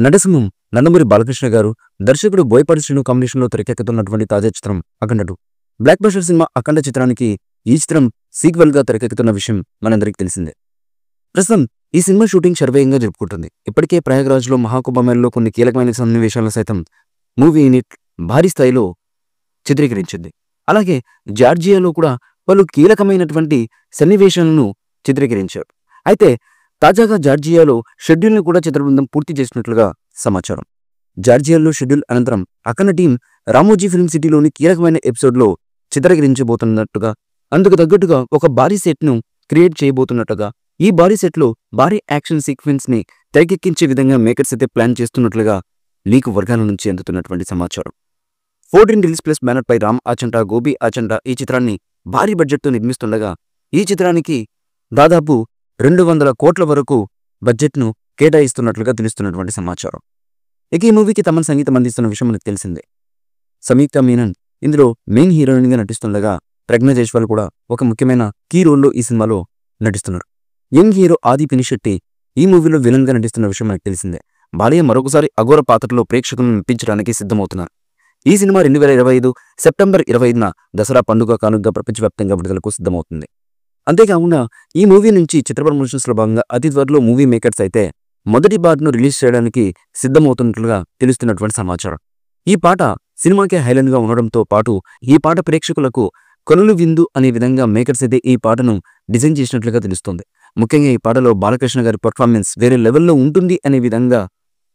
నటసింహం నందమూరి బాలకృష్ణ గారు, దర్శకుడు బోయపాటి శ్రీను కాంబినేషన్లో తెరకెక్కుతున్నటువంటి తాజా చిత్రం అఖండ 2. బ్లాక్ బస్టర్ సినిమా అఖండ చిత్రానికి ఈ చిత్రం సీక్వెల్ గా తెరకెక్కుతున్న విషయం మనందరికీ తెలిసిందే. ప్రస్తుతం ఈ సినిమా షూటింగ్ శరవేగంగా జరుపుకుంటుంది. ఇప్పటికే ప్రయాగ్రాజ్లో మహాకుంభమేళలో కొన్ని కీలకమైన సన్నివేశాలను సైతం మూవీ యూనిట్ భారీ స్థాయిలో చిత్రీకరించింది. అలాగే జార్జియాలో కూడా పలు కీలకమైనటువంటి సన్నివేశాలను చిత్రీకరించారు. అయితే తాజాగా జార్జియాలో షెడ్యూల్ను కూడా చిత్రబృందం పూర్తి చేసినట్లుగా సమాచారం. జార్జియాలో షెడ్యూల్ అనంతరం అఖండ టీం రామోజీ ఫిల్మ్ సిటీలోని కీలకమైన ఎపిసోడ్లో చిత్రీకరించబోతున్నట్టుగా, అందుకు తగ్గట్టుగా ఒక భారీ సెట్ను క్రియేట్ చేయబోతున్నట్టుగా, ఈ భారీ సెట్లో భారీ యాక్షన్ సీక్వెన్స్ ని తెరకెక్కించే విధంగా మేకర్స్ అయితే ప్లాన్ చేస్తున్నట్లుగా లీక్ వర్గాల నుంచి అందుతున్నటువంటి సమాచారం. 14 రిలీజ్ ప్లస్ బ్యానర్ పై రామ్ ఆచంటా, గోపి ఆచంటా ఈ చిత్రాన్ని భారీ బడ్జెట్తో నిర్మిస్తుండగా, ఈ చిత్రానికి దాదాపు 200 కోట్ల వరకు బడ్జెట్ను కేటాయిస్తున్నట్లుగా తెలుస్తున్నటువంటి సమాచారం. ఇక ఈ మూవీకి తమన్ సంగీతం అందిస్తున్న విషయం మనకు తెలిసిందే. సంయుక్త మీనన్ ఇందులో మెయిన్ హీరోయిన్ గా నటిస్తుండగా, ప్రజ్ఞ జైస్వాల్ కూడా ఒక ముఖ్యమైన కీ రోల్లో ఈ సినిమాలో నటిస్తున్నారు. యంగ్ హీరో ఆది పినిశెట్టి ఈ మూవీలో విలన్ గా నటిస్తున్న విషయం మనకు తెలిసిందే. బాలయ్య మరొకసారి అఘోర పాత్రలో ప్రేక్షకులను మెప్పించడానికి సిద్ధమవుతున్నారు. ఈ సినిమా 2025 సెప్టెంబర్ 25న దసరా పండుగ కానుకగా ప్రపంచవ్యాప్తంగా విడుదలకు సిద్ధమవుతుంది. అంతేకాకుండా ఈ మూవీ నుంచి చిత్ర ప్రమోషన్స్ లో భాగంగా అతి త్వరలో మూవీ మేకర్స్ అయితే మొదటి పాటను రిలీజ్ చేయడానికి సిద్ధమవుతున్నట్లుగా తెలుస్తున్నటువంటి సమాచారం. ఈ పాట సినిమాకే హైలైట్ గా ఉండడంతో పాటు ఈ పాట ప్రేక్షకులకు కొనులు విందు అనే విధంగా మేకర్స్ అయితే ఈ పాటను డిజైన్ చేసినట్లుగా తెలుస్తుంది. ముఖ్యంగా ఈ పాటలో బాలకృష్ణ గారి పర్ఫార్మెన్స్ వేరే లెవెల్లో ఉంటుంది అనే విధంగా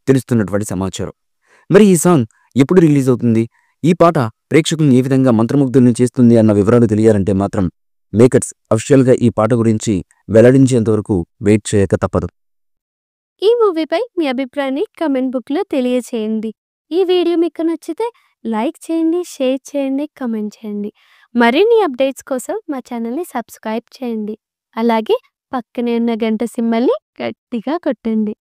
తెలుస్తున్నటువంటి సమాచారం. మరి ఈ సాంగ్ ఎప్పుడు రిలీజ్ అవుతుంది, ఈ పాట ప్రేక్షకులను ఏ విధంగా మంత్రముగ్ధుల్ని చేస్తుంది అన్న వివరాలు తెలియాలంటే మాత్రం మేకర్స్ అఫీషియల్ గా ఈ పాట గురించి వెల్లడించేంత వరకు వెయిట్ చేయక తప్పదు. ఈ మూవీపై మీ అభిప్రాయాన్ని కమెంట్ బుక్లో తెలియచేయండి. ఈ వీడియో మీకు నచ్చితే లైక్ చేయండి, షేర్ చేయండి, కమెంట్ చేయండి. మరిన్ని అప్డేట్స్ కోసం మా ఛానల్ని సబ్స్క్రైబ్ చేయండి. అలాగే పక్కనే ఉన్న గంట సింబల్ని గట్టిగా కొట్టండి.